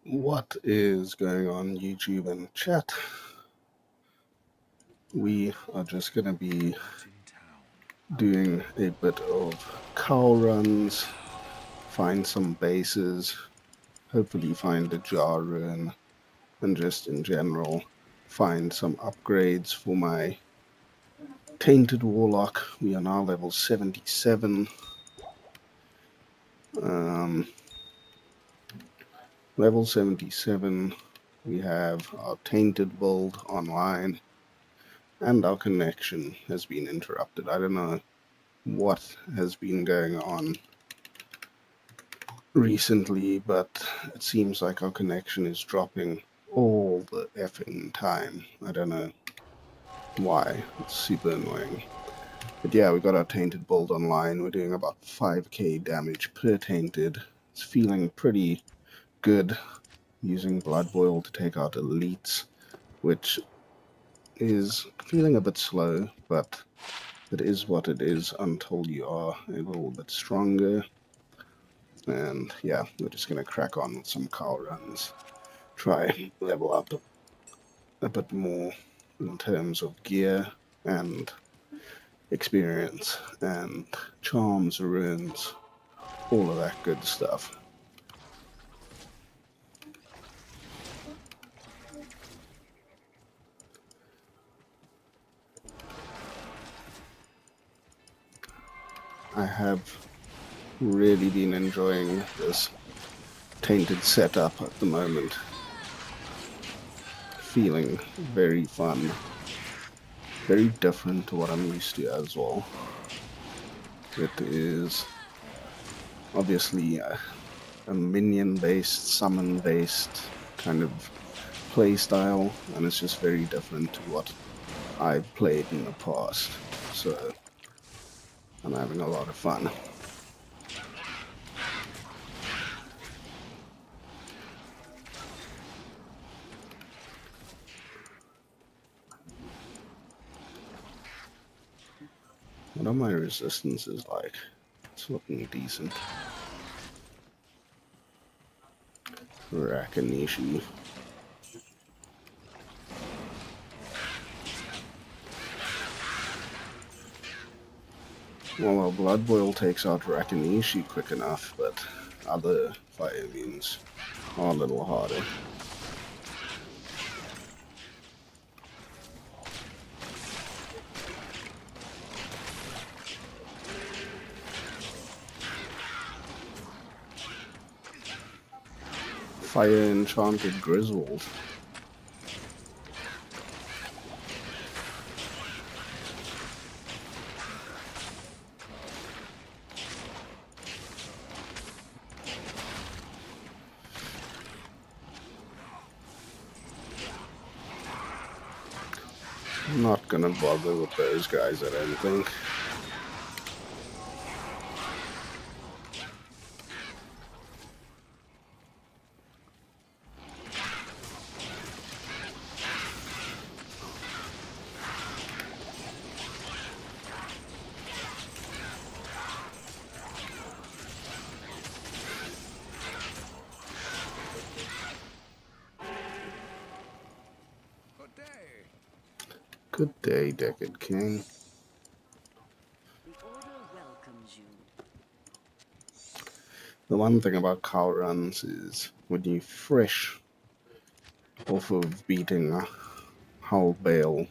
What is going on YouTube and chat? We are just going to be doing a bit of cow runs, find some bases, hopefully find a jar rune, and just in general find some upgrades for my Tainted Warlock. We are now level 77. Level 77, we have our Tainted build online, and our connection has been interrupted. I don't know what has been going on recently, but it seems like our connection is dropping all the effing time. I don't know why. It's super annoying. But yeah, we got our Tainted build online. We're doing about 5k damage per Tainted. It's feeling pretty good, using Blood Boil to take out elites, which is feeling a bit slow, but it is what it is until you are a little bit stronger. And yeah, we're just going to crack on with some cow runs, try level up a bit more in terms of gear and experience and charms, runes, all of that good stuff. I have really been enjoying this Tainted setup at the moment. Feeling very fun. Very different to what I'm used to as well. It is obviously a minion-based, summon-based kind of play style, and it's just very different to what I've played in the past. So I'm having a lot of fun. What are my resistances like? It's looking decent. Rakanishi. Well, our Blood Boil takes out Rakanishi quick enough, but other fire means are a little harder. Fire Enchanted Griswold. I'm not gonna bother with those guys, I don't think. Good day, Decade King. The one thing about cow runs is when you fresh off of beating a Hull Bale,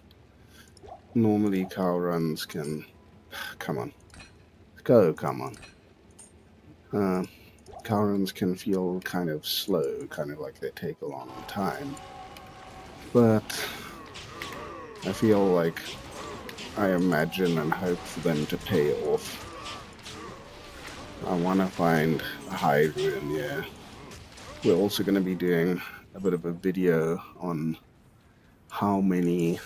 normally cow runs can... Come on. Go, come on. Cow runs can feel kind of slow, kind of like they take a long time. But I feel like I imagine and hope for them to pay off. I want to find a high rune, yeah. We're also going to be doing a bit of a video on how many,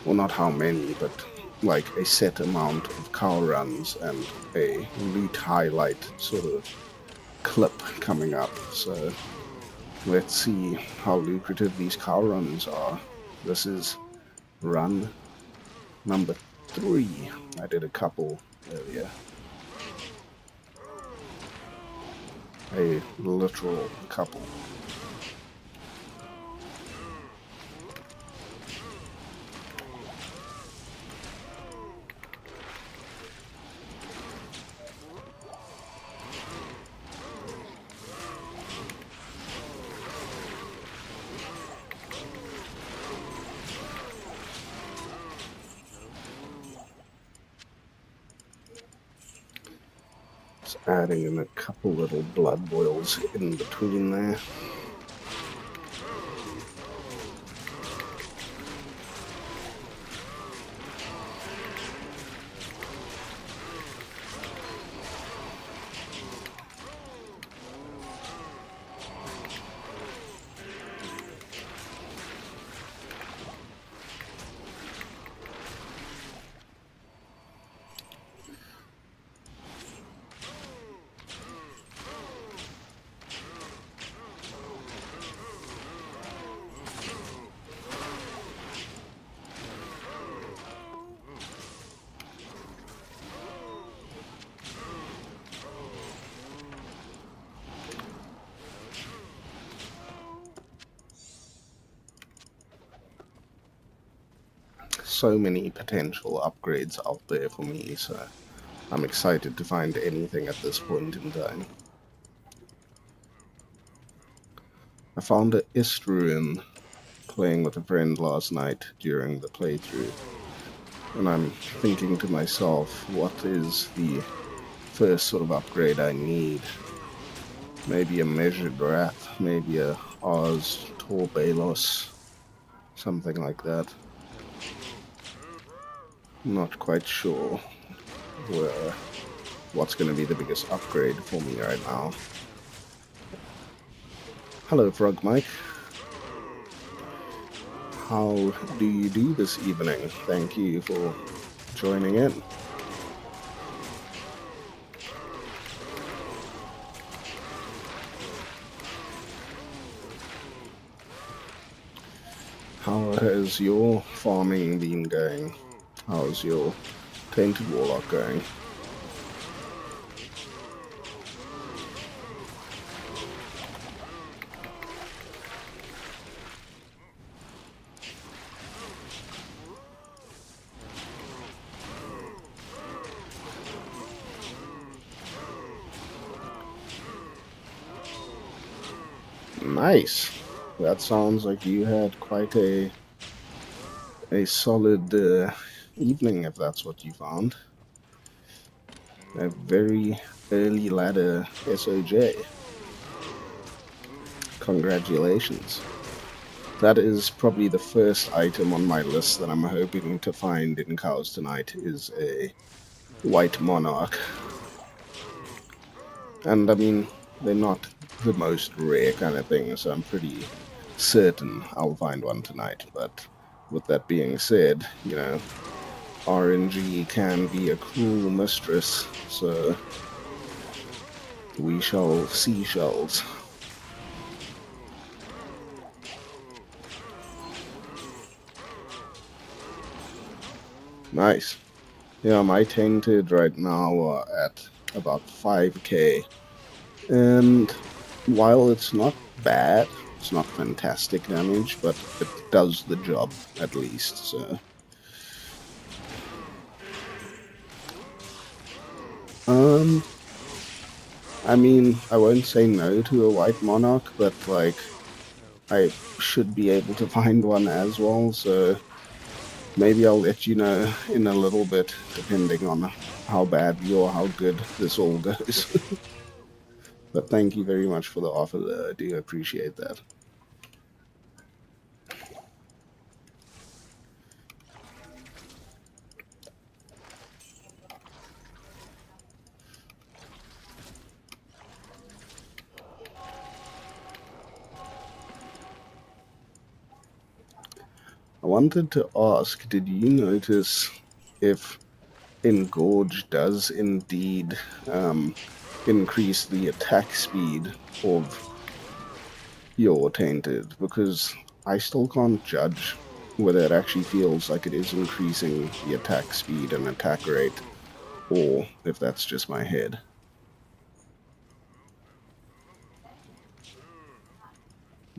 well not how many, but like a set amount of cow runs and a loot highlight sort of clip coming up. So let's see how lucrative these cow runs are. This is run number 3. I did a couple earlier. A literal couple. Just adding in a couple little blood boils in between there. So many potential upgrades out there for me, so I'm excited to find anything at this point in time. I found a Ist rune playing with a friend last night during the playthrough, and I'm thinking to myself, what is the first sort of upgrade I need? Maybe a Measured Wrath, maybe a Oz Tor Balos, something like that. Not quite sure what's going to be the biggest upgrade for me right now. Hello, Frog Mike. How do you do this evening? Thank you for joining in. How has your farming been going? How's your Tainted Warlock going? Nice. That sounds like you had quite a solid evening, if that's what you found. A very early ladder SOJ. Congratulations. That is probably the first item on my list that I'm hoping to find in cows tonight, is a white monarch. And I mean, they're not the most rare kind of thing, so I'm pretty certain I'll find one tonight. But with that being said, you know, RNG can be a cruel mistress, so we shall see shells. Nice. Yeah, my tainted right now are at about 5k. And while it's not bad, It's not fantastic damage, but it does the job at least, so... I mean, I won't say no to a white monarch, but, like, I should be able to find one as well, so maybe I'll let you know in a little bit, depending on how badly or how good this all goes. But thank you very much for the offer there. I do appreciate that. I wanted to ask, did you notice if Engorge does indeed increase the attack speed of your Tainted? Because I still can't judge whether it actually feels like it is increasing the attack speed and attack rate, or if that's just my head.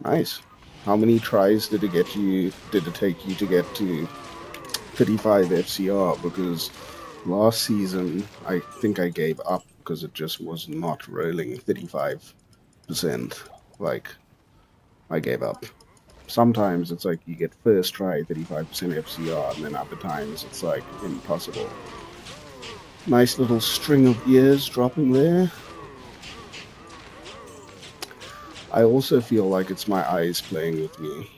Nice. How many tries did it take you to get to 35 FCR? Because last season I think I gave up because it just was not rolling 35%. Like, I gave up. Sometimes it's like you get first try 35% FCR, and then other times it's like impossible. Nice little string of ears dropping there. I also feel like it's my eyes playing with me.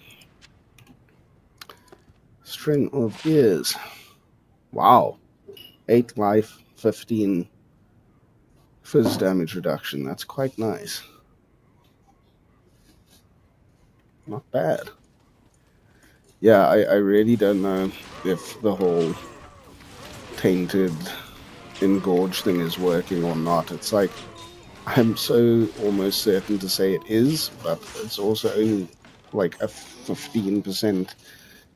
String of ears. Wow. 8 life, 15 fizz damage reduction. That's quite nice. Not bad. Yeah, I really don't know if the whole tainted engorge thing is working or not. It's like, I'm so almost certain to say it is, but it's also only like a 15%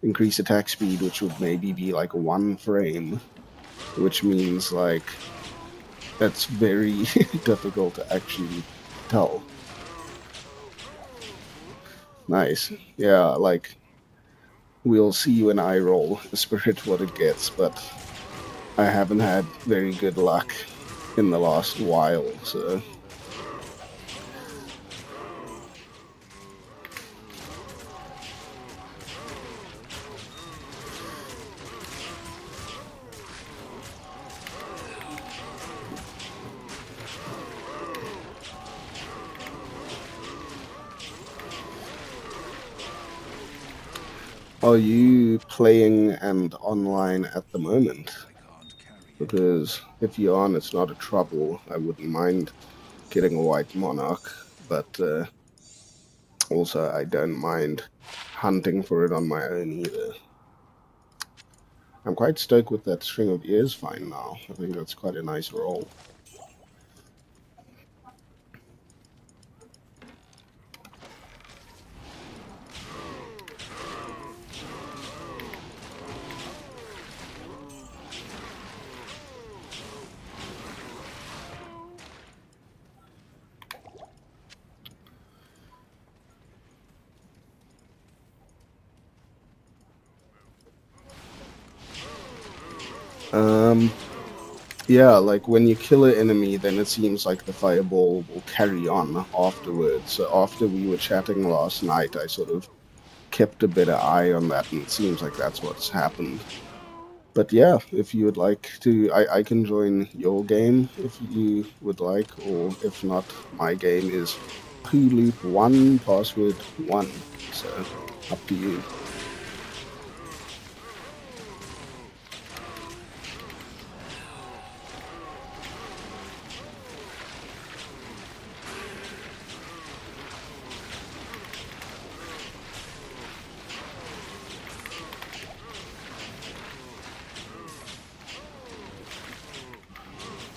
increased attack speed, which would maybe be like 1 frame, which means like that's very difficult to actually tell. Nice. Yeah, like, we'll see when I roll the spirit what it gets, but I haven't had very good luck in the last while, so... Are you playing and online at the moment? Because if you aren't, it's not a trouble. I wouldn't mind getting a white monarch, but also I don't mind hunting for it on my own either. I'm quite stoked with that string of ears find now. I think that's quite a nice roll. Yeah, like when you kill an enemy, then it seems like the fireball will carry on afterwards. So after we were chatting last night, I sort of kept a better eye on that, and it seems like that's what's happened. But yeah, if you would like to, I can join your game if you would like, or if not, my game is PooLoop1, password 1. So, up to you.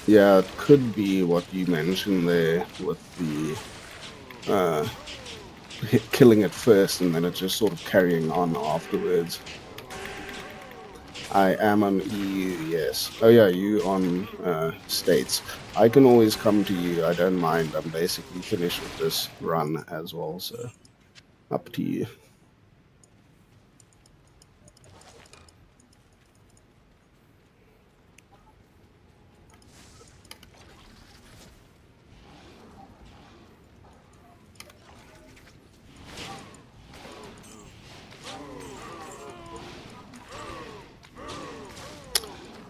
Yeah, it could be what you mentioned there with the killing it first and then it just sort of carrying on afterwards. I am on EU, yes. Oh yeah, you on States. I can always come to you, I don't mind. I'm basically finished with this run as well, so... Up to you.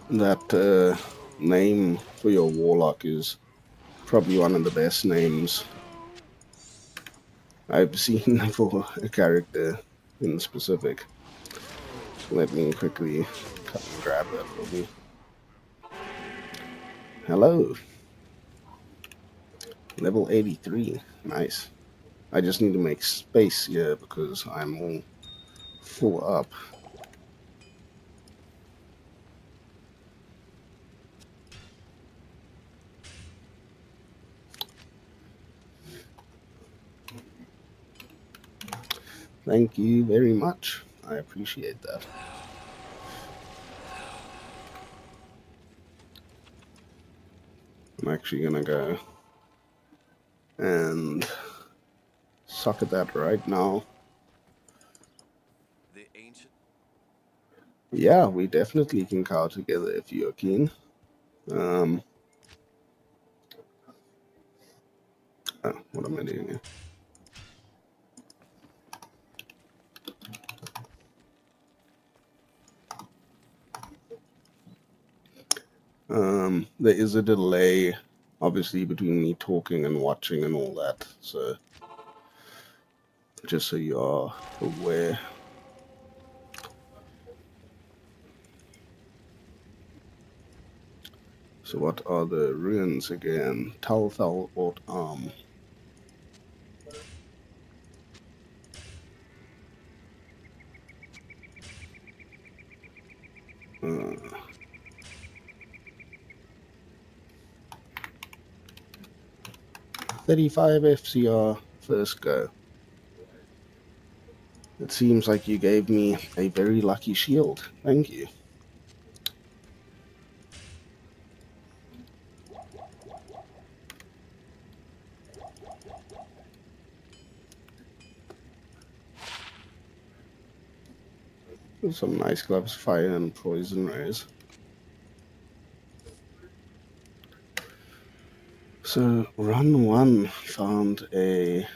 That name for your warlock is probably one of the best names I've seen for a character in specific. Let me quickly come and grab that for me. Hello. Level 83. Nice. I just need to make space here because I'm all full up. Thank you very much. I appreciate that. I'm actually gonna go and socket that right now. The ancient. Yeah, we definitely can cow together if you're keen. Oh, what am I doing here? There is a delay, obviously, between me talking and watching and all that. So, just so you are aware. So, what are the ruins again? Talthal Ort Arm. 35 FCR, first go. It seems like you gave me a very lucky shield. Thank you. Some nice gloves, fire and poison rays. So, run one found a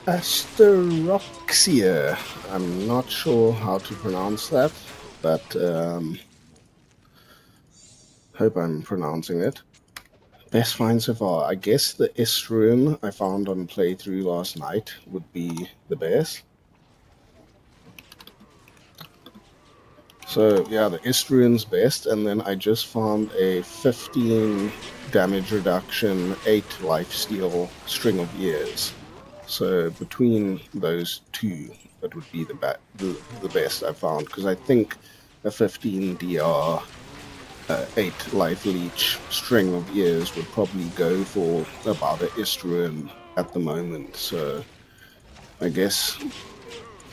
Asteroxia. I'm not sure how to pronounce that, but hope I'm pronouncing it. Best find so far. I guess the Est rune I found on playthrough last night would be the best. So yeah, the Est rune's best, and then I just found a 15 damage reduction, 8 lifesteal string of years. So between those two, that would be the best I found, because I think a 15 DR 8 life leech string of years would probably go for about a Est rune at the moment. So I guess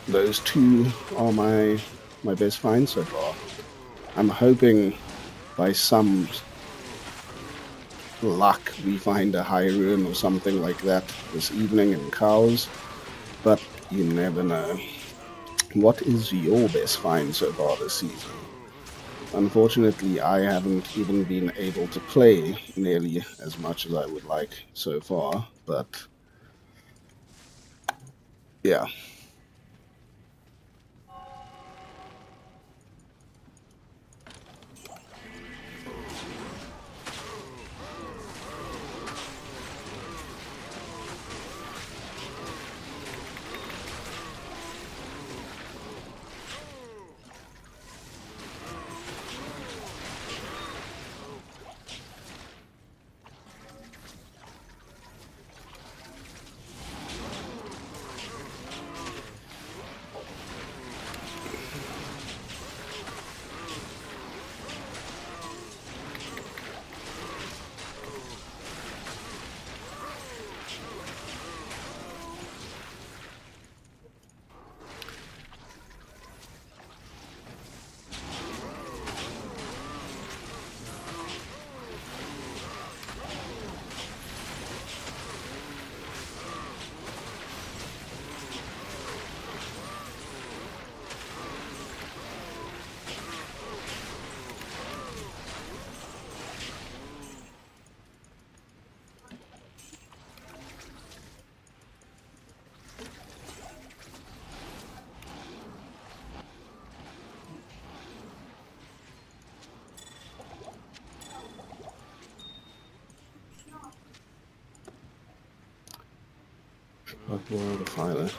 those two are my best finds so far. I'm hoping by some luck we find a high rune or something like that this evening in cows, but you never know. What is your best find so far this season? Unfortunately, I haven't even been able to play nearly as much as I would like so far, but yeah. Defiler.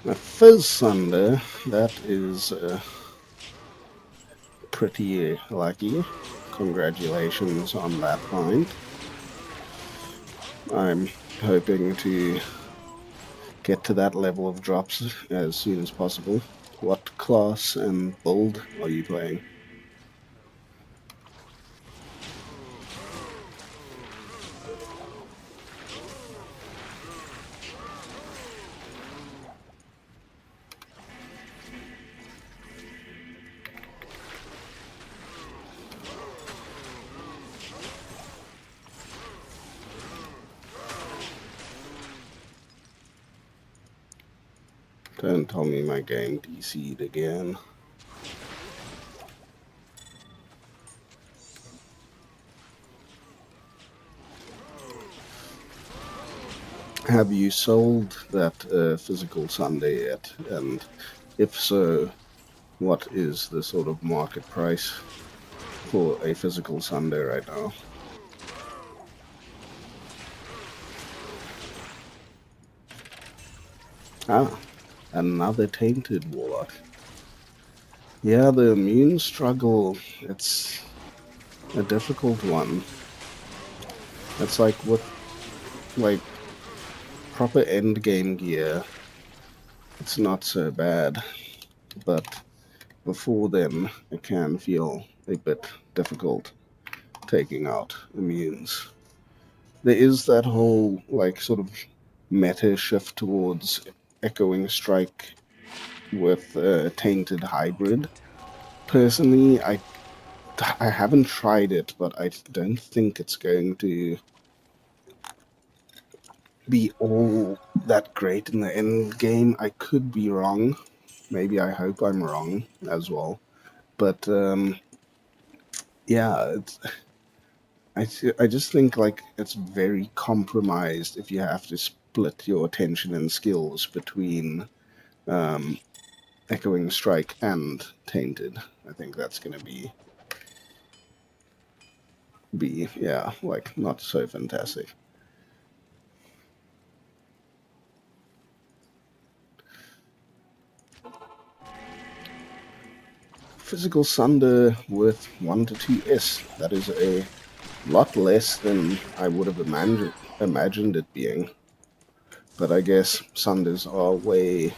A Fizz Thunder, that is pretty lucky. Congratulations on that find. I'm hoping to get to that level of drops as soon as possible. What class and build are you playing? Don't tell me my game DC'd again. Have you sold that physical Sunday yet? And if so, what is the sort of market price for a physical Sunday right now? Ah, another Tainted Warlock. Yeah, the immune struggle, it's a difficult one. It's like with proper end game gear, it's not so bad, but before then it can feel a bit difficult taking out immunes. There is that whole sort of meta shift towards echoing strike with tainted hybrid. Personally, I haven't tried it, but I don't think it's going to be all that great in the end game. I could be wrong. Maybe I hope I'm wrong as well. But yeah, I just think it's very compromised if you have to split your attention and skills between um, Echoing Strike and Tainted. I think that's going to be yeah, not so fantastic. Physical Sunder with 1 to 2 S. That is a lot less than I would have imagined it being. But I guess Sunders are way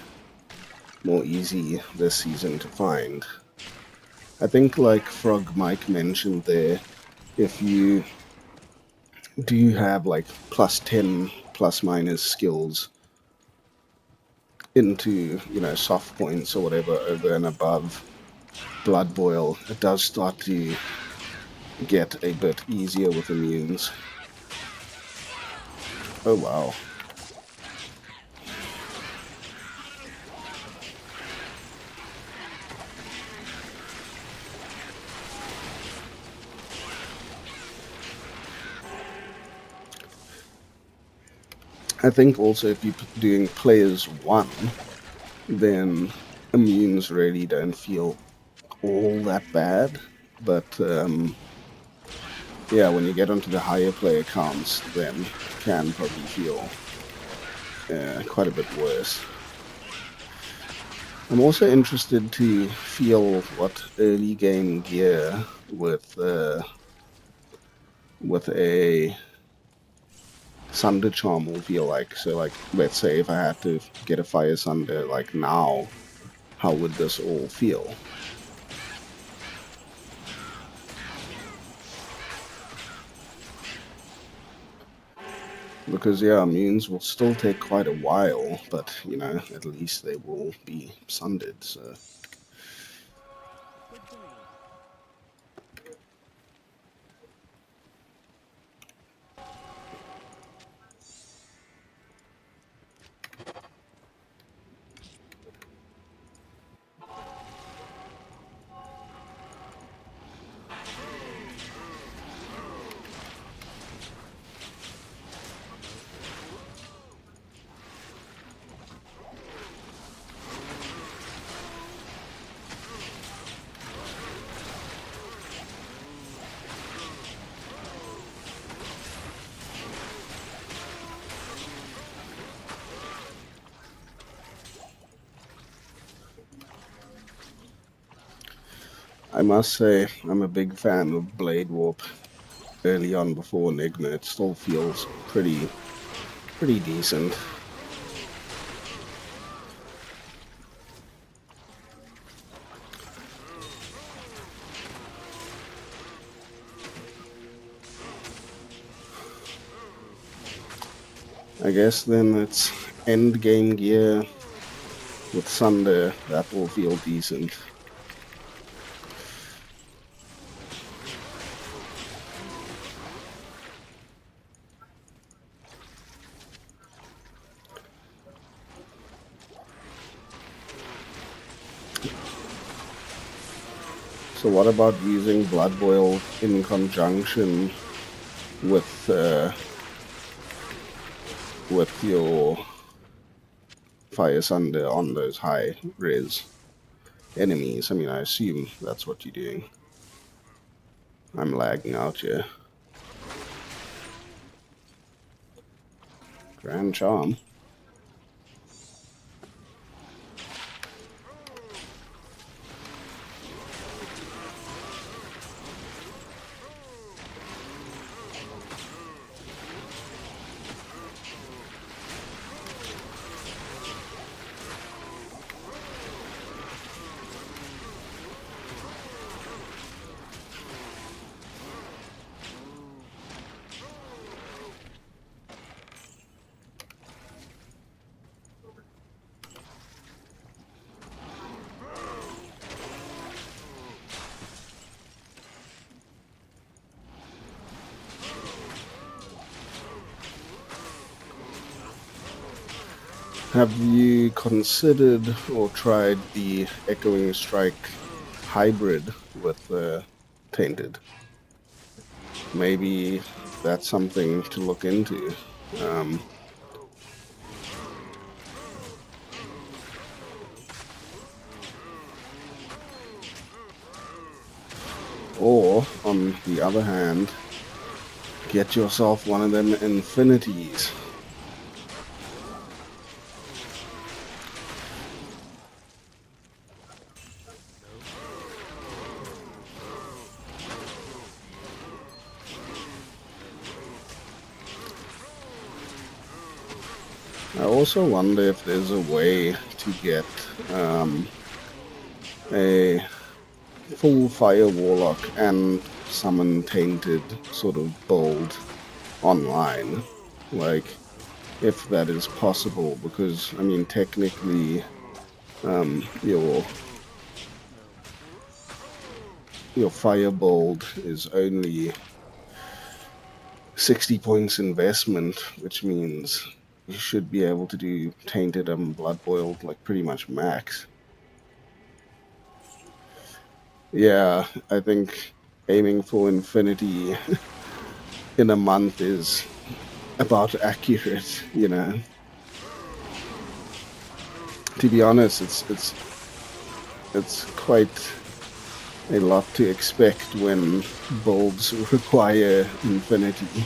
more easy this season to find. I think like Frog Mike mentioned there, if you do have plus 10 plus minus skills into, soft points or whatever over and above Blood Boil, it does start to get a bit easier with immunes. Oh wow. I think also if you're doing players 1, then immunes really don't feel all that bad. But yeah, when you get onto the higher player counts, then it can probably feel quite a bit worse. I'm also interested to feel what early game gear with a Sunder Charm will feel like. So let's say if I had to get a Fire Sunder now, how would this all feel? Because yeah, immunes will still take quite a while, but at least they will be sundered. So I must say, I'm a big fan of Blade Warp. Early on before Enigma, it still feels pretty decent. I guess then it's end game gear with Sunder that will feel decent. So what about using Blood Boil in conjunction with your Fire Sunder on those high res enemies? I mean, I assume that's what you're doing. I'm lagging out here. Grand Charm. Have you considered or tried the Echoing Strike hybrid with Tainted? Maybe that's something to look into. Or, on the other hand, get yourself one of them infinities. I also wonder if there's a way to get a full Fire Warlock and Summon Tainted sort of build online. Like, if that is possible, because, I mean, technically, your Fire build is only 60 points investment, which means you should be able to do Tainted and Blood Boiled like pretty much max. Yeah, I think aiming for infinity in a month is about accurate, you know. To be honest, it's quite a lot to expect when builds require infinity.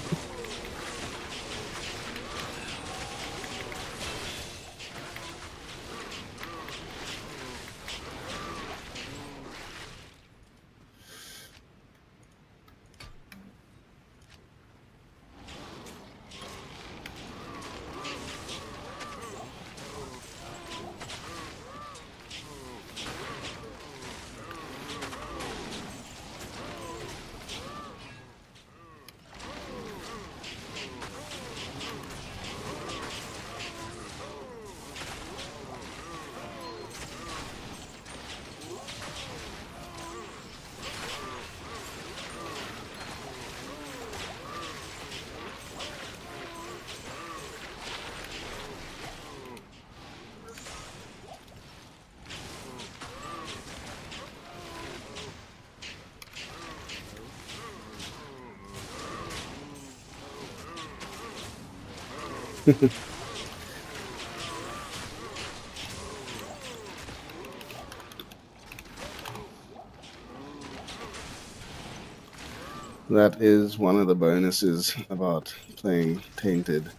That is one of the bonuses about playing Tainted.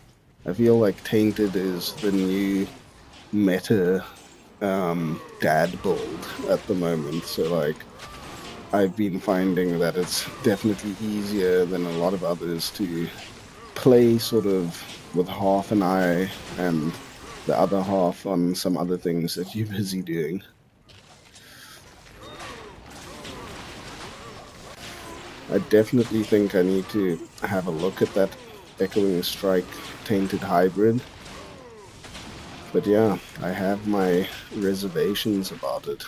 I feel like Tainted is the new meta dad build at the moment. So like, I've been finding that it's definitely easier than a lot of others to play sort of with half an eye and the other half on some other things that you're busy doing. I definitely think I need to have a look at that Echoing Strike Tainted hybrid. But yeah, I have my reservations about it.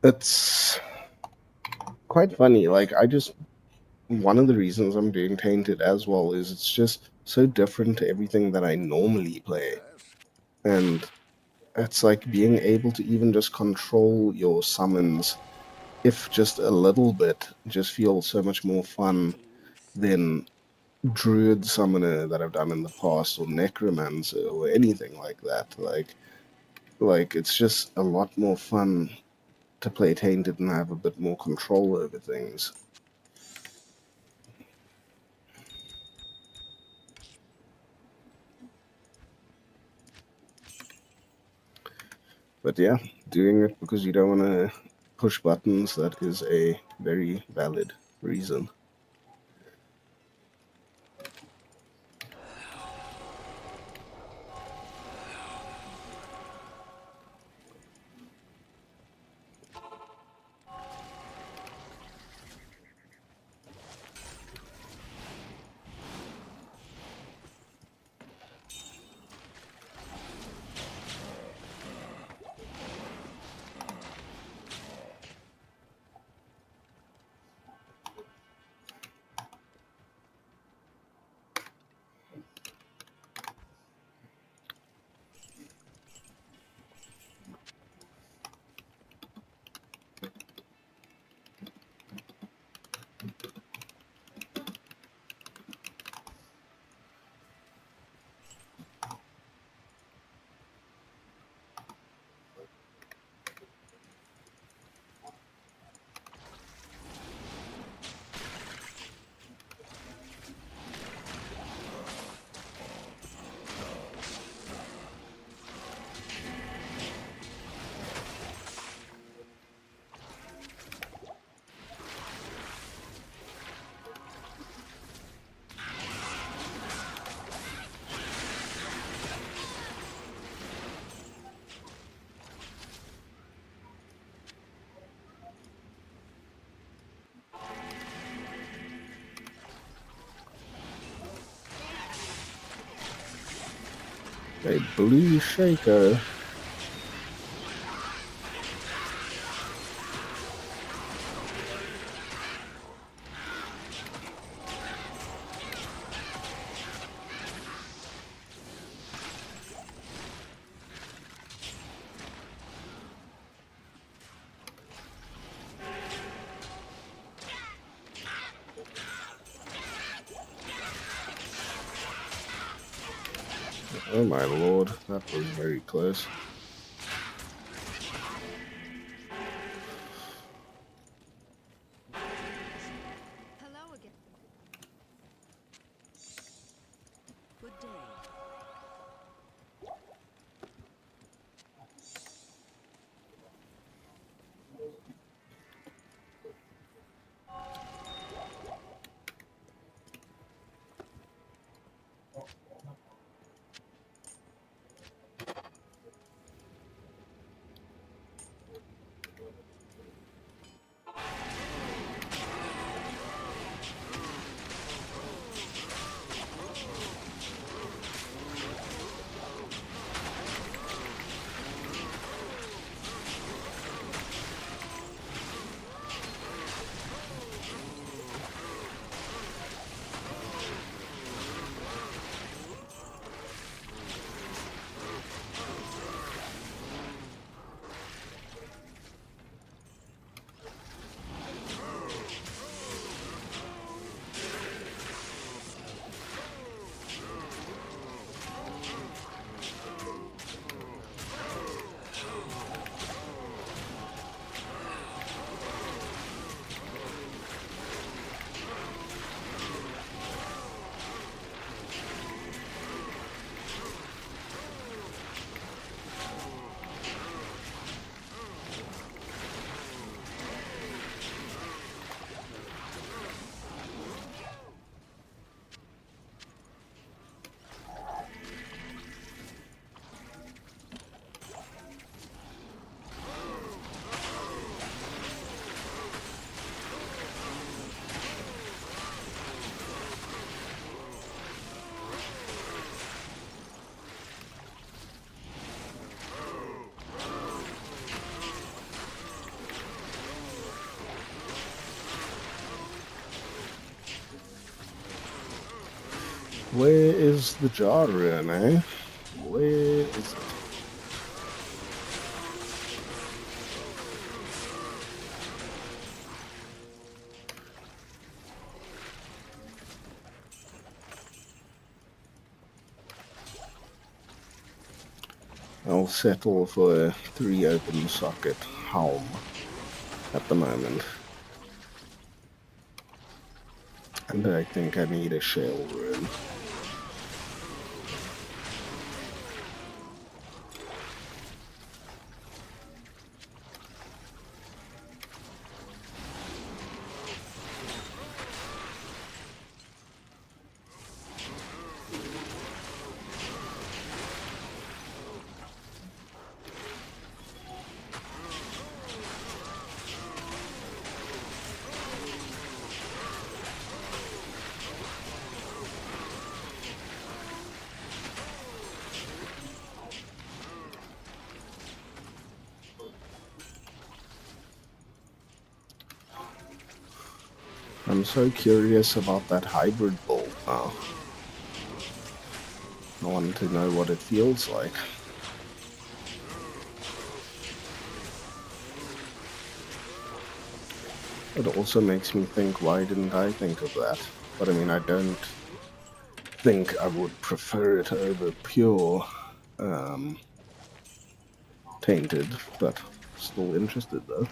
It's quite funny. Like, one of the reasons I'm doing Tainted as well is it's just so different to everything that I normally play. And it's like being able to even just control your summons, if just a little bit, just feels so much more fun than Druid Summoner that I've done in the past, or Necromancer, or anything like that. Like it's just a lot more fun to play Tainted and have a bit more control over things. But yeah, doing it because you don't want to push buttons, that is a very valid reason. A blue shaker. Oh my lord, that was very close. Hello again. Good day. Where is the jar rune, eh? Where is it? I'll settle for a 3 open socket helm at the moment. And I think I need a shell rune. I'm so curious about that hybrid build now. I want to know what it feels like. It also makes me think, why didn't I think of that? But I mean, I don't think I would prefer it over pure tainted, but still interested though.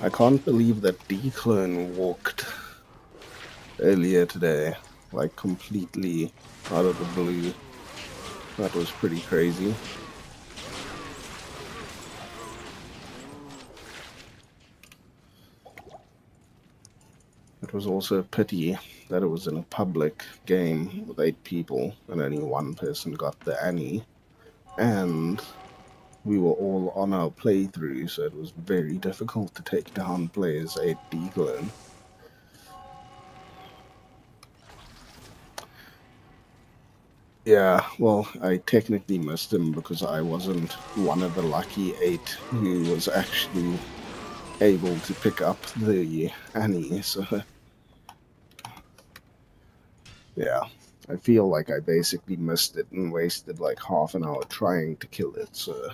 I can't believe that Declone walked earlier today, like completely out of the blue. That was pretty crazy. It was also a pity that it was in a public game with 8 people and only one person got the Annie. And we were all on our playthrough, so it was very difficult to take down players 8 Declone. Yeah, well, I technically missed him because I wasn't one of the lucky 8 who was actually able to pick up the Annie, so yeah. I feel like I basically missed it and wasted like half an hour trying to kill it, so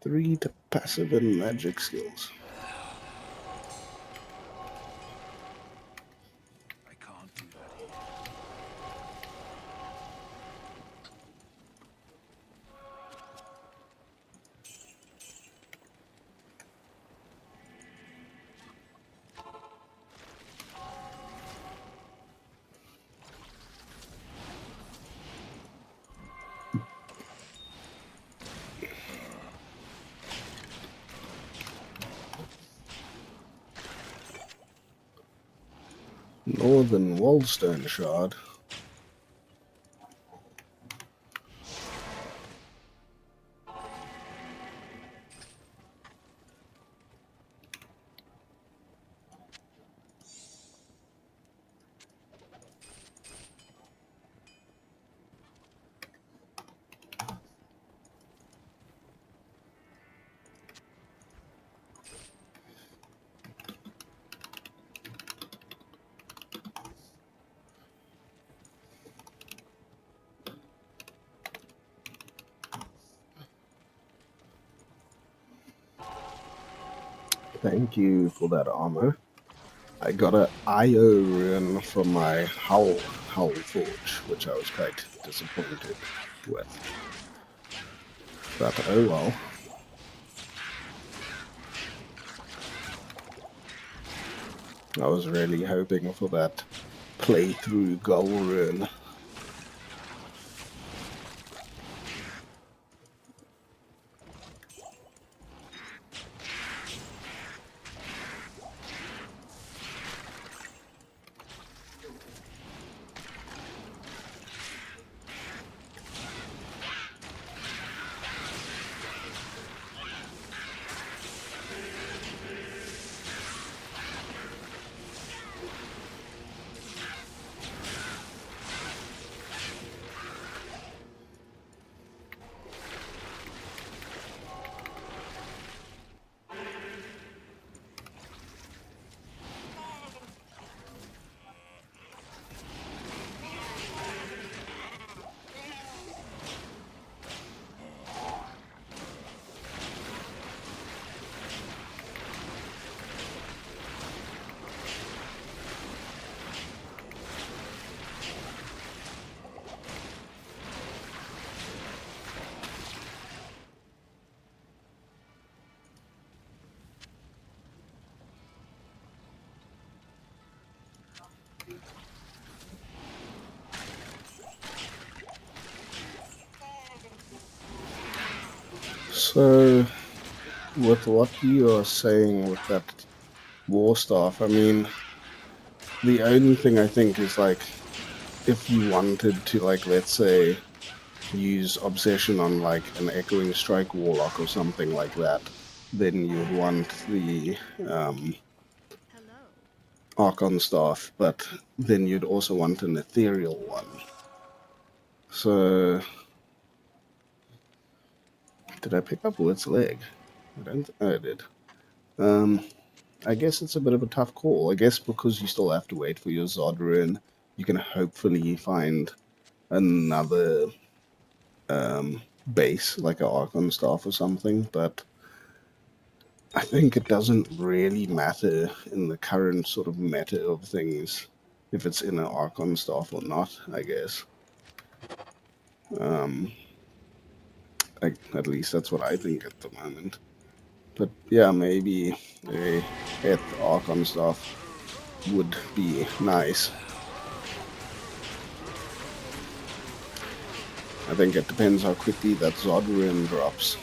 3 to passive and magic skills. I can't do that here. Northern Wallstone Shard. Thank you for that armor. I got a IO rune from my Hull Forge, which I was quite disappointed with. But oh well. I was really hoping for that playthrough goal run. So, with what you are saying with that war staff, I mean, the only thing I think is like, if you wanted to, like, let's say, use obsession on like an echoing strike warlock or something like that, then you would want the Hello. Archon staff, but then you'd also want an ethereal one. So, did I pick up Wood's leg? I don't think I did. I guess it's a bit of a tough call. I guess because you still have to wait for your Zod rune, you can hopefully find another base, like an Archon staff or something, but I think it doesn't really matter in the current sort of meta of things if it's in an Archon staff or not, I guess. Um, at least that's what I think at the moment. But yeah, maybe a 8th Archon staff would be nice. I think it depends how quickly that Zod rune drops.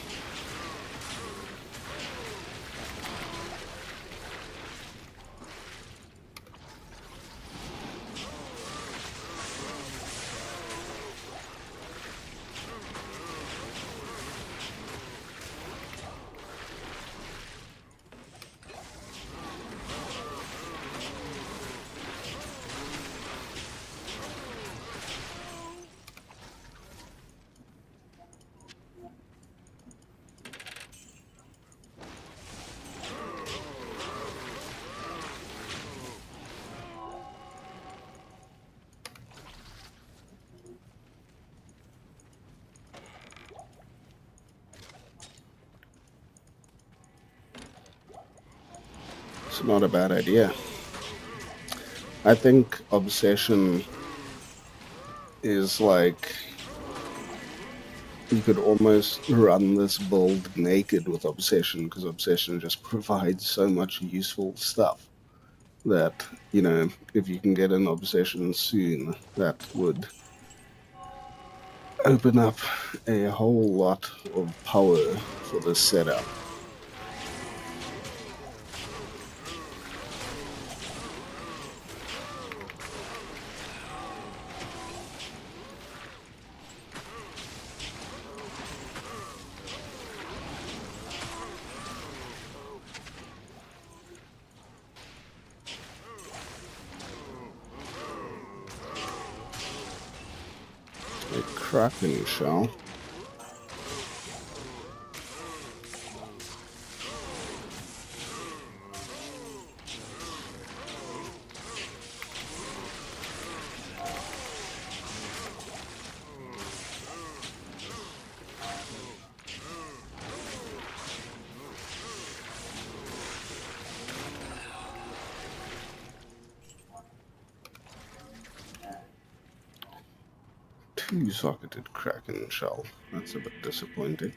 It's not a bad idea. I think Obsession is like, you could almost run this build naked with Obsession, because Obsession just provides so much useful stuff that, you know, if you can get an Obsession soon, that would open up a whole lot of power for this setup. A Kraken shell. Two-socketed Kraken shell. That's a bit disappointing.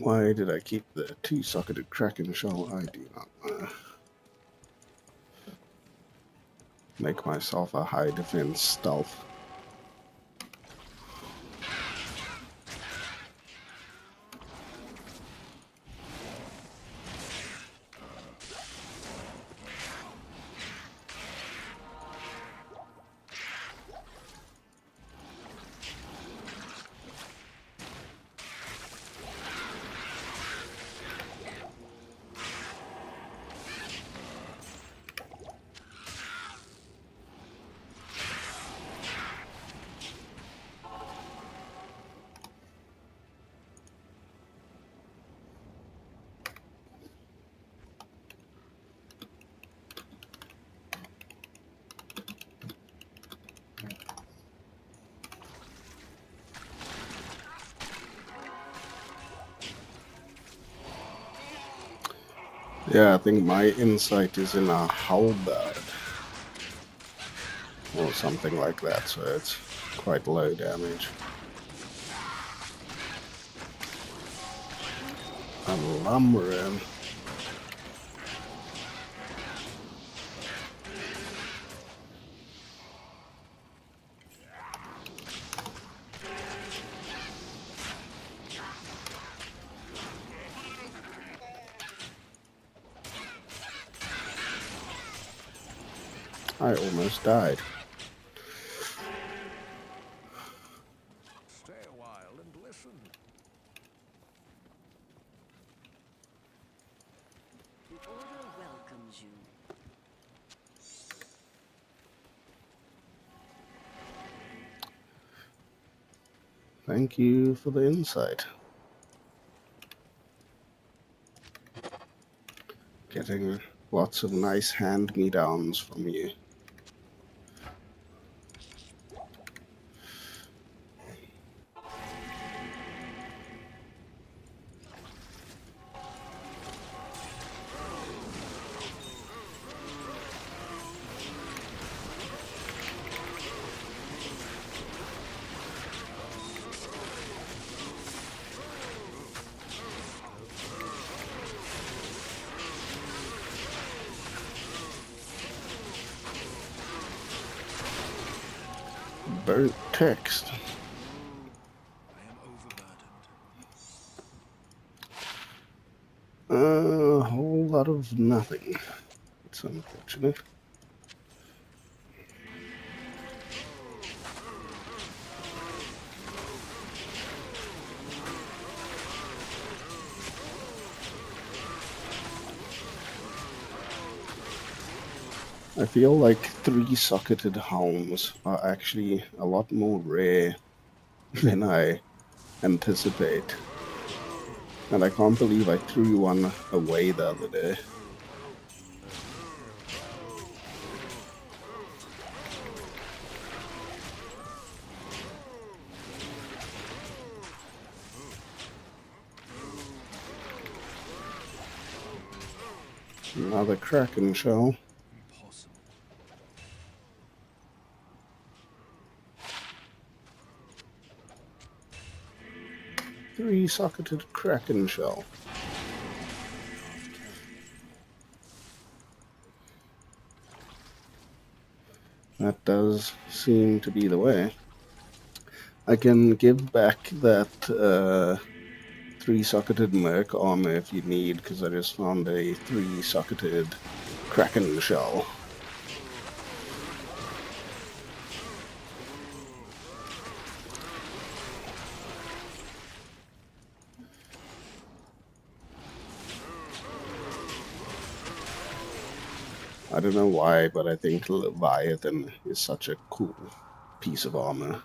Why did I keep the 2-socketed Kraken shell? I do not know. Make myself a high defense stealth. Yeah, I think my insight is in a halberd or something like that, so it's quite low damage. A lumberin. I almost died. Stay a while and listen. The Order welcomes you. Thank you for the insight. Getting lots of nice hand-me-downs from you. Burnt text. I am overburdened. A whole lot of nothing. It's unfortunate. I feel like 3-socketed helms are actually a lot more rare than I anticipate. And I can't believe I threw one away the other day. Another Kraken shell. Impossible. 3-socketed Kraken shell. That does seem to be the way. I can give back that 3-socketed Merc armor if you need, because I just found a 3-socketed Kraken shell. I don't know why, but I think Leviathan is such a cool piece of armor.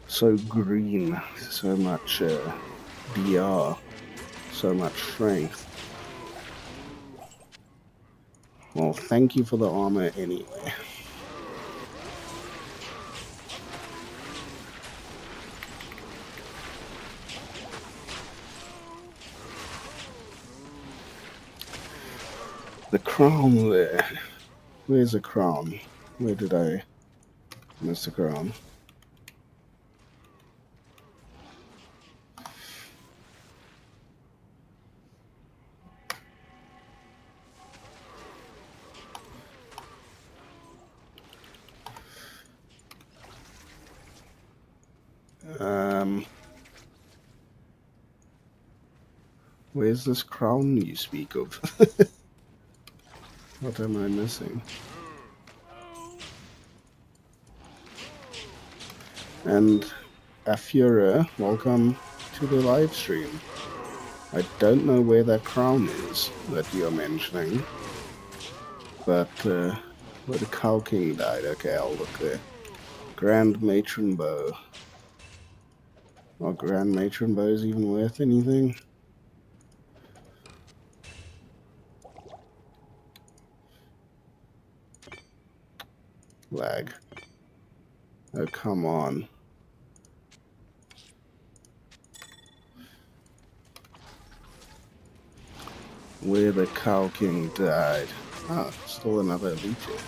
So green, so much DR, so much strength. Well, thank you for the armor anyway. The crown there. Where's the crown? Where did I miss the crown? Where's this crown you speak of? What am I missing? And Afura, welcome to the live stream. I don't know where that crown is that you're mentioning, but where the Cow King died. Okay, I'll look there. Grand Matron Bow. Are Grand Matron Bows even worth anything? Lag. Oh, come on. Where the Cow King died. Ah, still another leecher.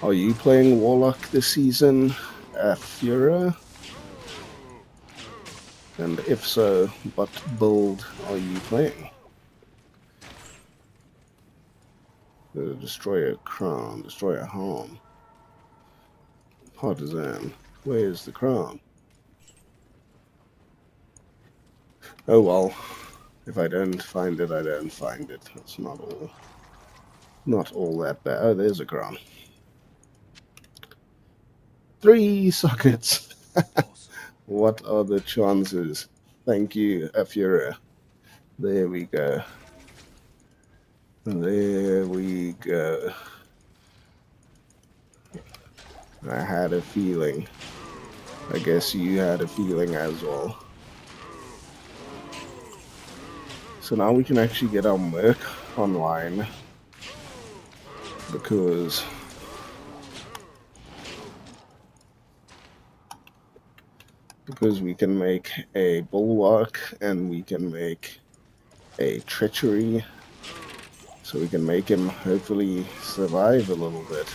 Are you playing Warlock this season, Fura? And if so, what build are you playing? Destroy a crown, destroy a harm. Partisan, where's the crown? Oh well, if I don't find it, I don't find it. It's not all that bad. Oh, there's a crown. 3 sockets. Impossible. What are the chances? Thank you, Afura. There we go. There we go. I had a feeling. I guess you had a feeling as well. So now we can actually get our merc online. Because we can make a bulwark and we can make a treachery. So we can make him hopefully survive a little bit.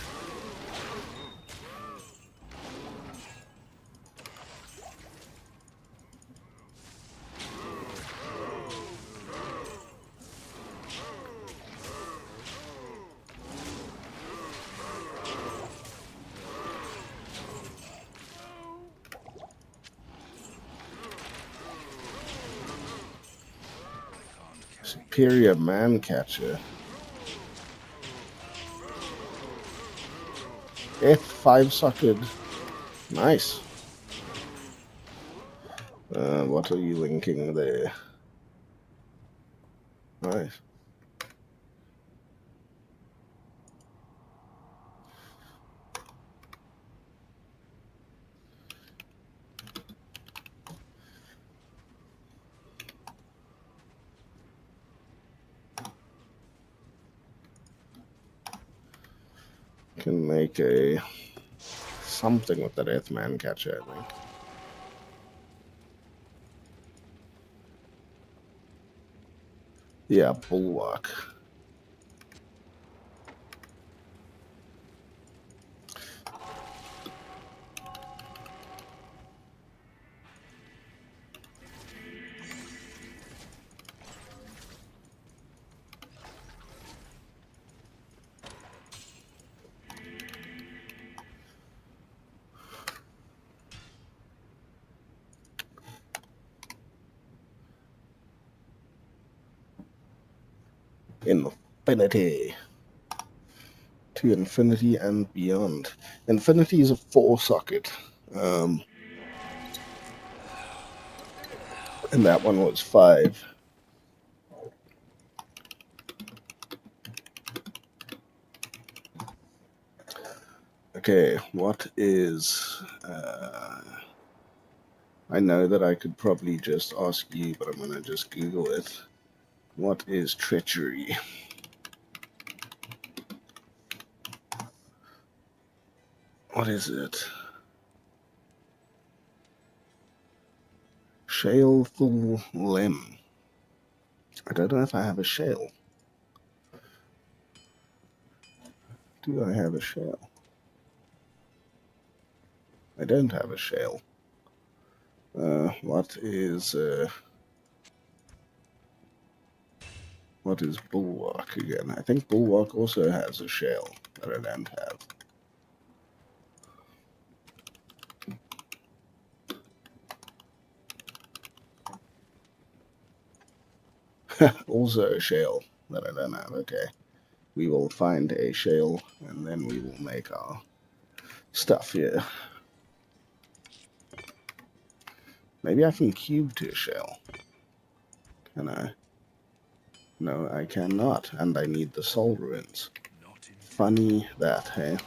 Superior man catcher. F5 socket. Nice. What are you linking there? Nice. Can make a something with that Earthman catcher, I think. Yeah, bulwark. Infinity. To infinity and beyond. Infinity is a 4 socket. And that one was 5. Okay, what is... I know that I could probably just ask you, but I'm going to just Google it. What is treachery? What is it? Shaleful limb. I don't know if I have a shale. Do I have a shale? I don't have a shale. What is bulwark again? I think bulwark also has a shale that I don't have. Also a shale that I don't have. Okay. We will find a shale and then we will make our stuff here. Maybe I can cube to a shale. Can I? No, I cannot. And I need the soul ruins. Not in Funny that, hey?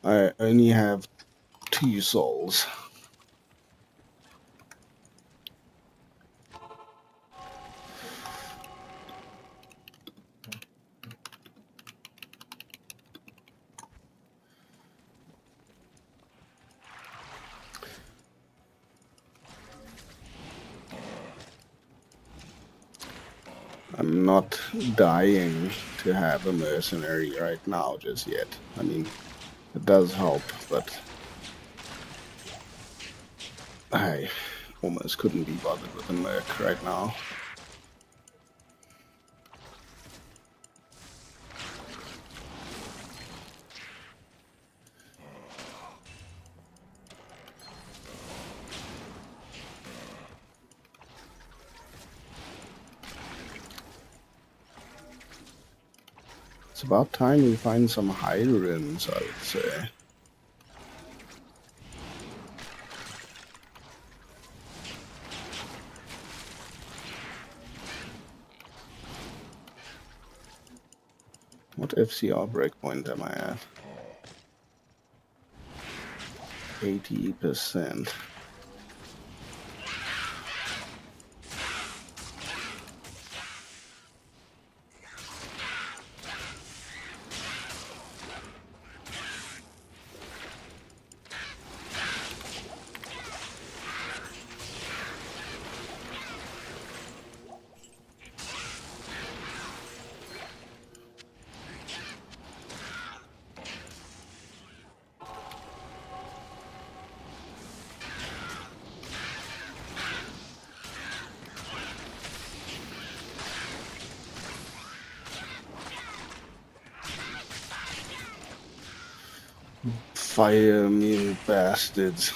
I only have 2 souls. I'm not dying to have a mercenary right now just yet. I mean, it does help, but I almost couldn't be bothered with a merc right now. It's about time we find some high ruins, I would say. What FCR breakpoint am I at? 80%. Fire me, bastards.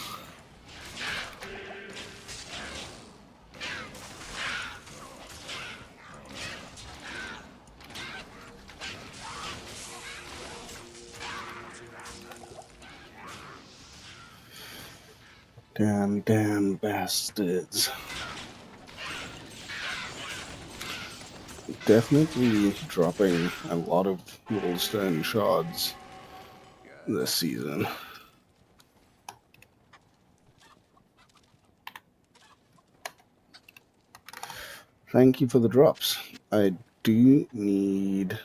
Damn bastards. Definitely dropping a lot of wallstone shards this season. Thank you for the drops. I do need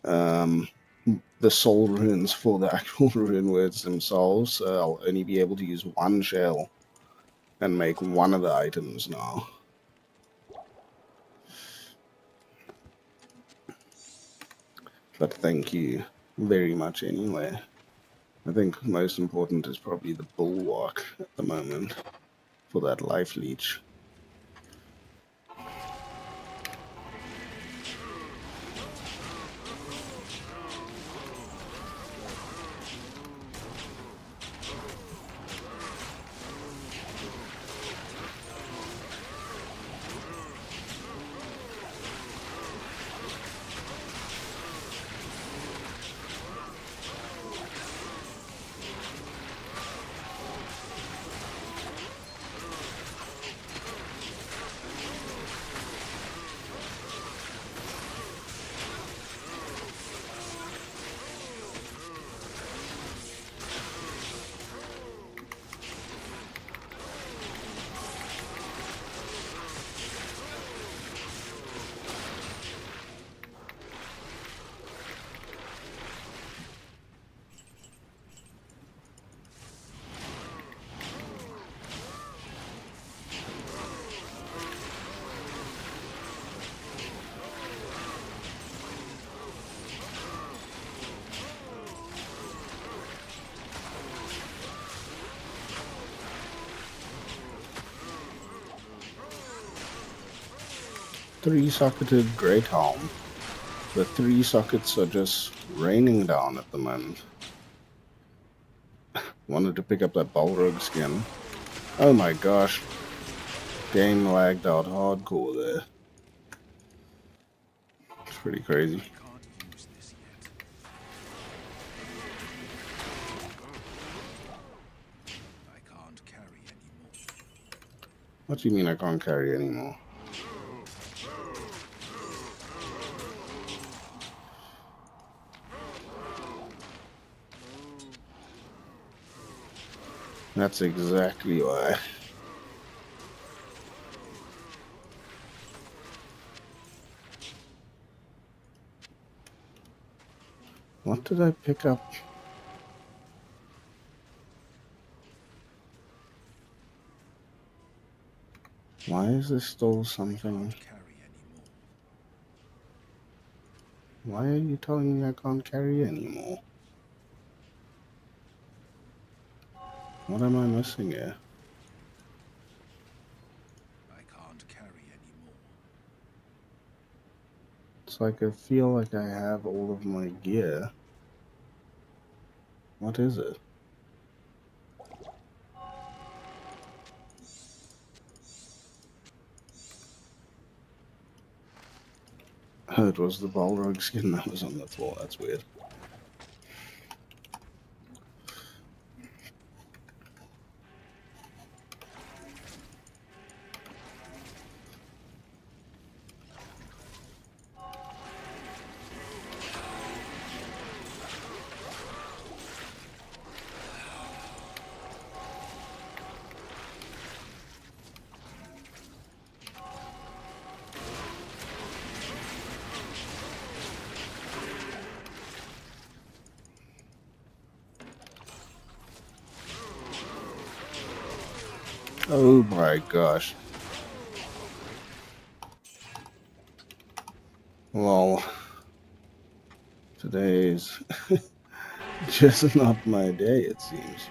the soul runes for the actual rune words themselves, so I'll only be able to use 1 shell and make 1 of the items now. But thank you very much anyway. I think most important is probably the bulwark at the moment for that life leech. three-socketed Great Helm. The three sockets are just raining down at the moment. Wanted to pick up that Balrog skin. Oh my gosh. Game lagged out hardcore there. It's pretty crazy. I can't use this yet. I can't carry anymore. What do you mean I can't carry anymore? That's exactly why. What did I pick up? Why is there still something? Can't carry anymore. Why are you telling me I can't carry anymore? What am I missing here? I can't carry anymore. It's like I feel like I have all of my gear. What is it? Oh, it was the Balrog skin that was on the floor. That's weird. Oh my gosh. Well, today's just not my day, it seems.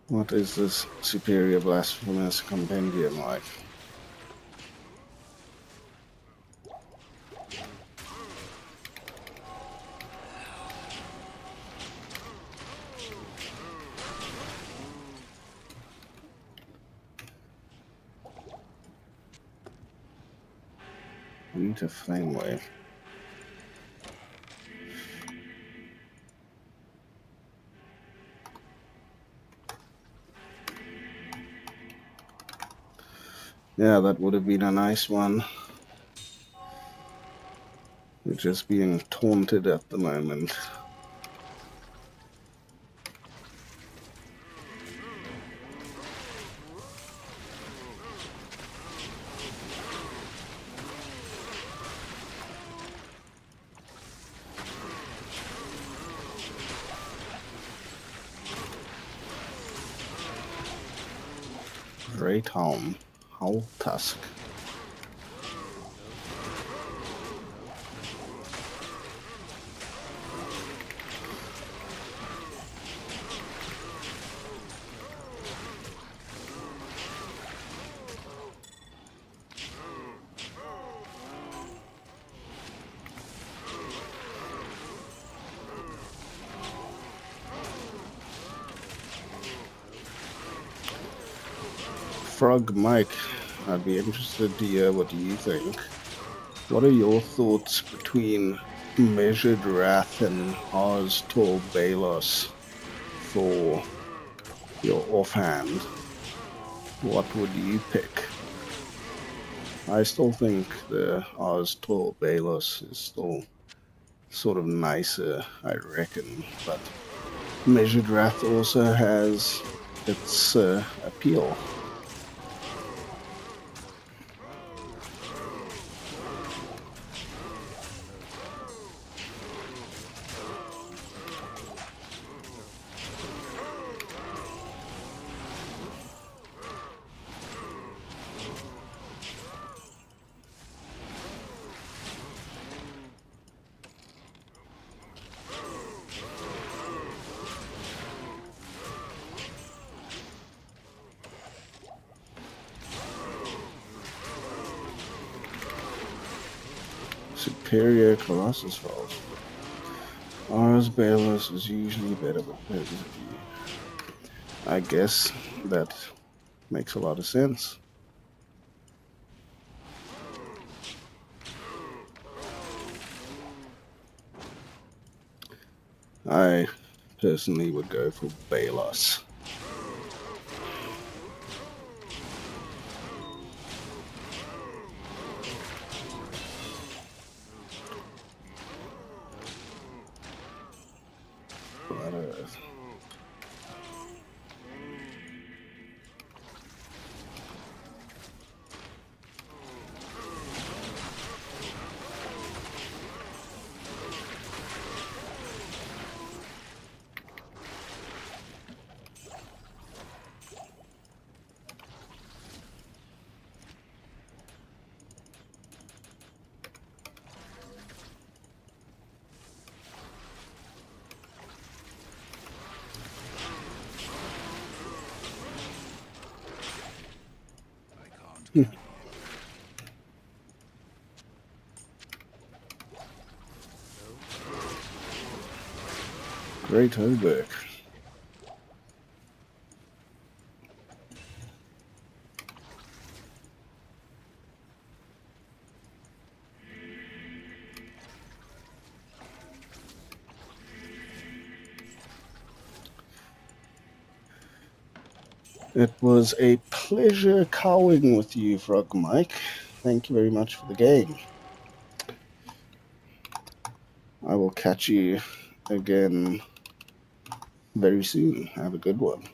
What is this superior blasphemous compendium like? I need a flame wave. Yeah, that would have been a nice one. We're just being taunted at the moment. Great Helm, Hull Tusk. Frog Mike, I'd be interested to hear what you think. What are your thoughts between Measured Wrath and Oz Tor Balos for your offhand? What would you pick? I still think the Oz Tor Balos is still sort of nicer, I reckon, but Measured Wrath also has its appeal. Superior Colossus Falls. Ars Baelus is usually better with presence of you. I guess that makes a lot of sense. I personally would go for Baelos. Blood Earth. I can't carry any Great Oberk. It was a pleasure cowing with you, Frog Mike. Thank you very much for the game. I will catch you again very soon. Have a good one.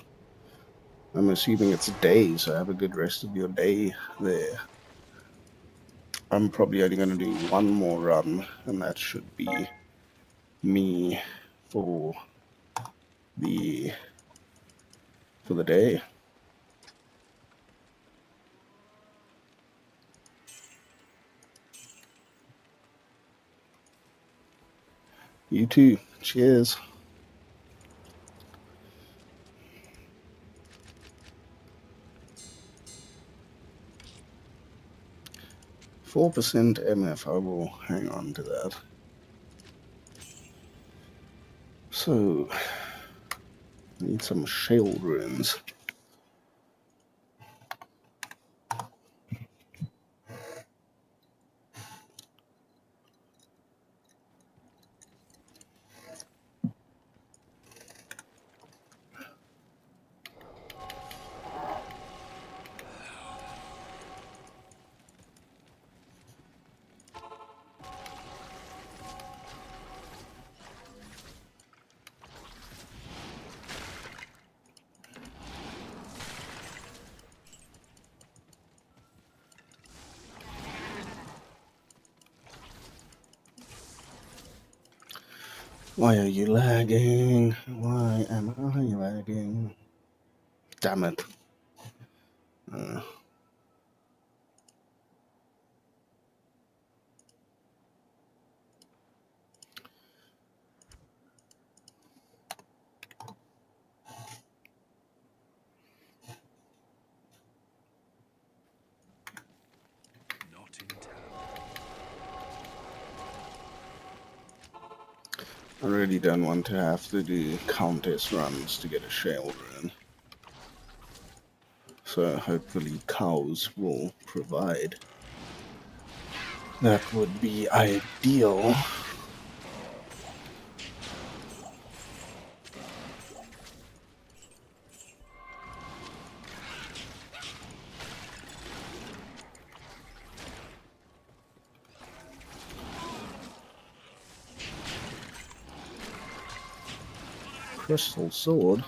I'm assuming it's a day, so have a good rest of your day there. I'm probably only going to do one more run, and that should be me for the day. You too. Cheers. 4% MF. I will hang on to that. So, I need some shale runes. Why are you lagging? Why am I lagging? Damn it. not in town. I really don't want to have to do Countess runs to get a shale rune. So hopefully cows will provide. That would be ideal. Crystal sword.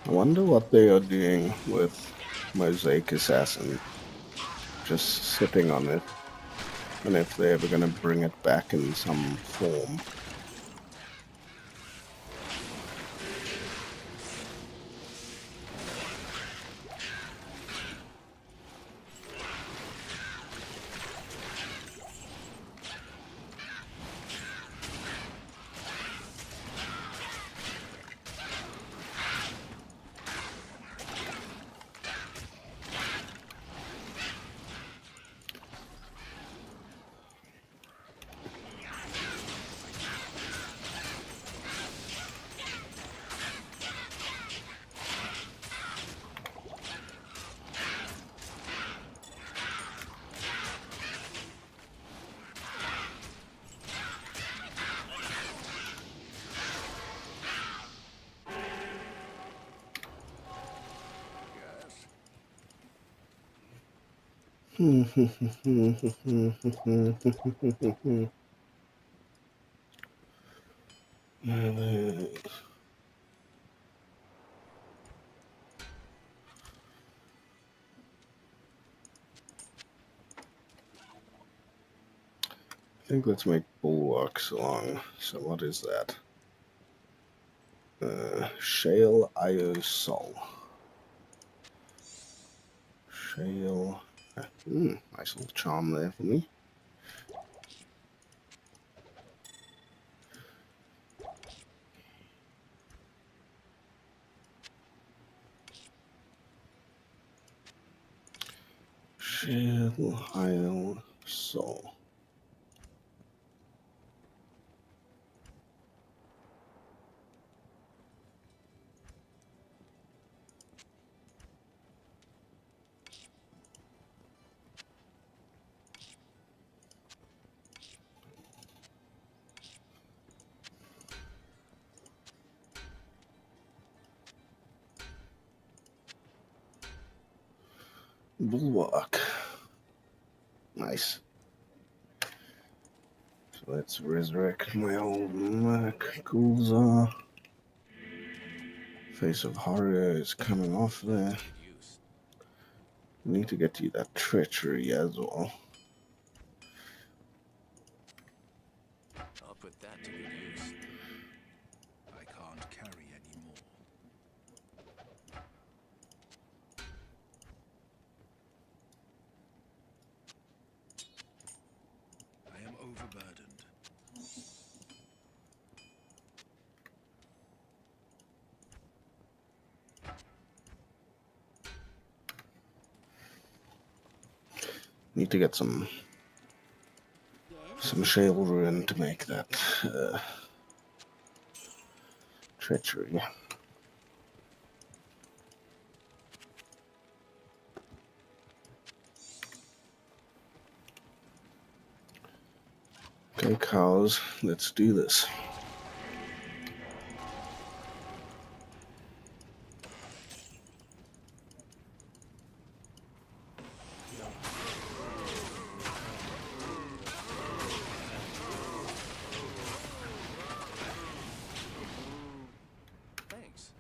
I wonder what they are doing with Mosaic Assassin. Just sitting on it. And if they're ever going to bring it back in some form. I think let's make bulwarks along. So what is that? Shale Iosol. Shale. Nice little charm there for me. Shale Iosol. Bulwark. Nice. So let's resurrect my old Merc. Gulzar. Face of Horror is coming off there. Use. We need to get to that treachery as well. I'll put that to good use. I can't carry any more. I am overburdened. Need to get some shale ruin to make that treachery. Okay, cows, let's do this. Thanks.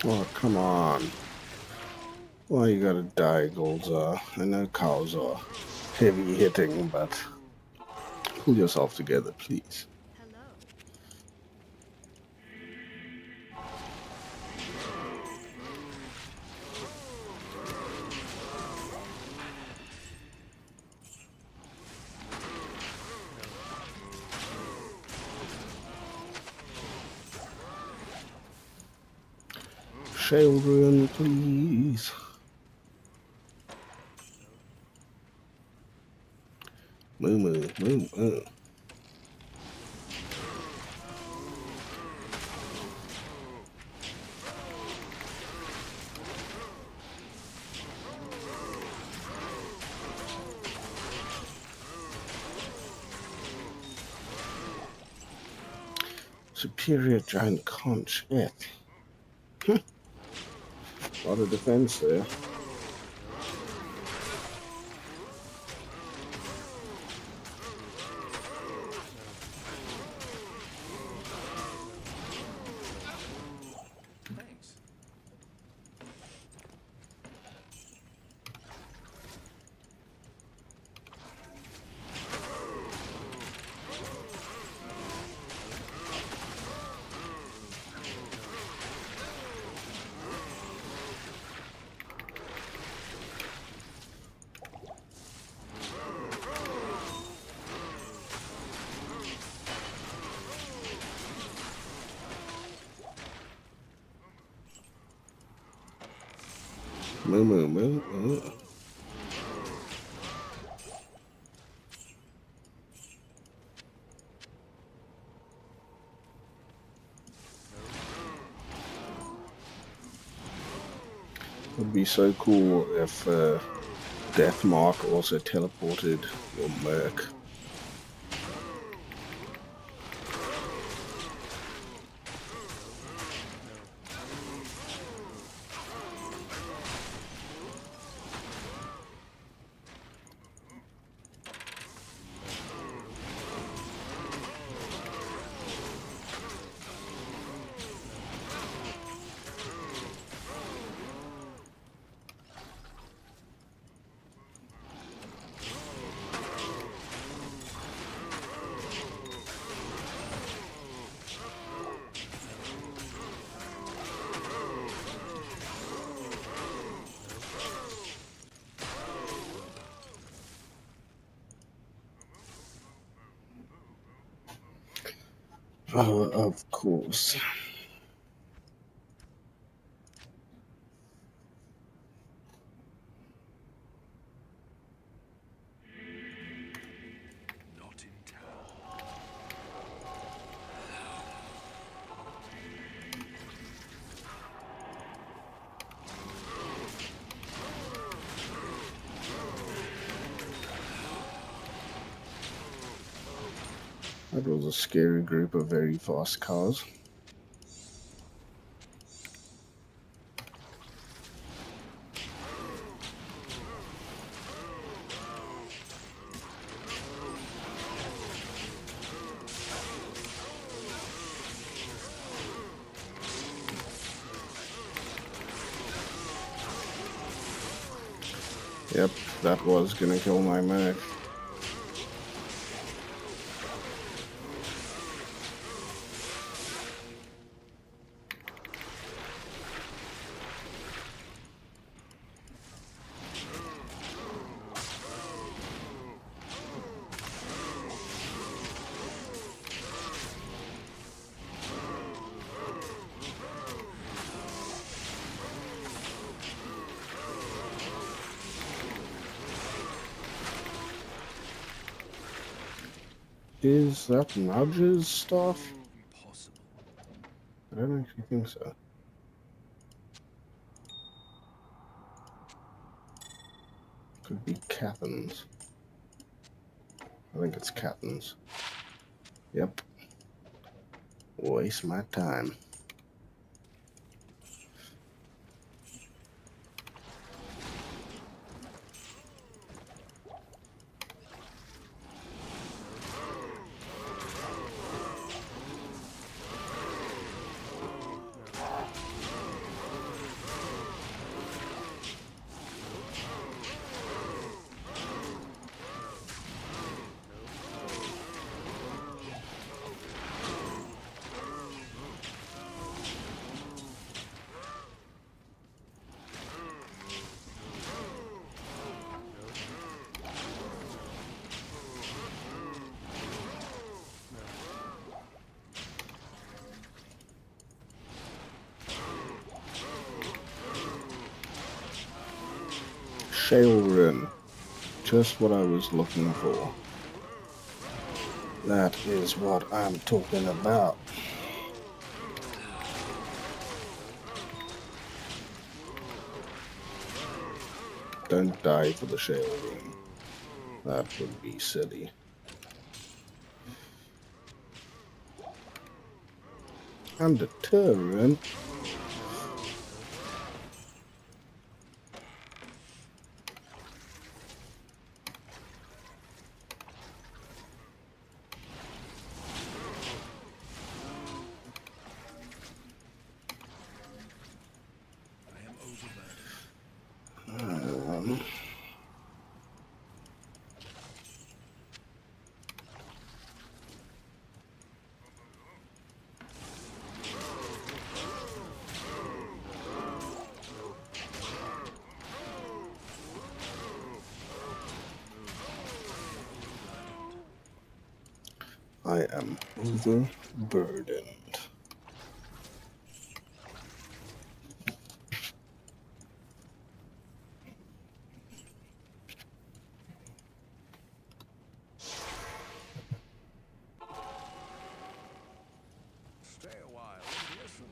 Oh, come on. Why you gotta die, Goldzar? I know cows are heavy hitting, but pull yourself together, please. Hello. Shale ruin, please. Moo moo, moo moo. Superior giant conch. A lot of defense there. Thanks. Moo moo moo moo. Would be so cool if Deathmark also teleported your Merc. Oh, of course. Not in town. That was a scary group of very fast cars. Yep, that was gonna kill my Merc. Is that Nudge's stuff? Impossible. I don't actually think so. Could be Cathan's. I think it's Cathan's. Yep. Waste my time. Shale Run. Just what I was looking for. That is what I'm talking about. Don't die for the Shale Run. That would be silly. And a turret. I am overburdened. Stay a while and listen.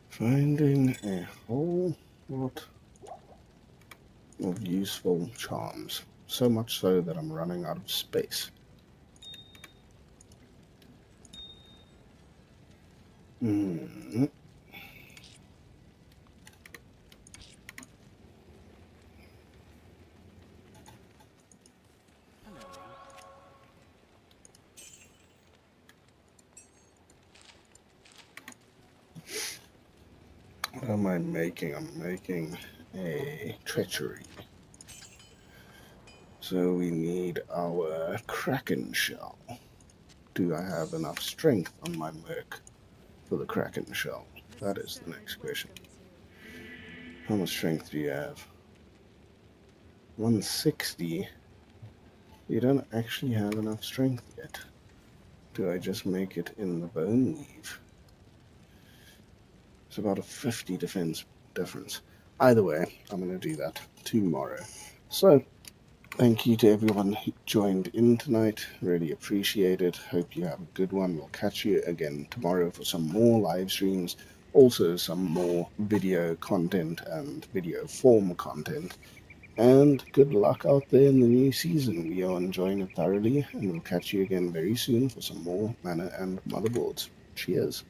Finding a whole lot of useful charms. So much so that I'm running out of space. Hmm. What am I making? I'm making a treachery. So we need our Kraken shell. Do I have enough strength on my merc for the Kraken shell? That is the next question. How much strength do you have? 160. You don't actually have enough strength yet. Do I just make it in the bone weave? It's about a 50 defense difference. Either way, I'm going to do that tomorrow. So, thank you to everyone who joined in tonight. Really appreciate it. Hope you have a good one. We'll catch you again tomorrow for some more live streams. Also, some more video content and video form content. And good luck out there in the new season. We are enjoying it thoroughly, and we'll catch you again very soon for some more mana and motherboards. Cheers.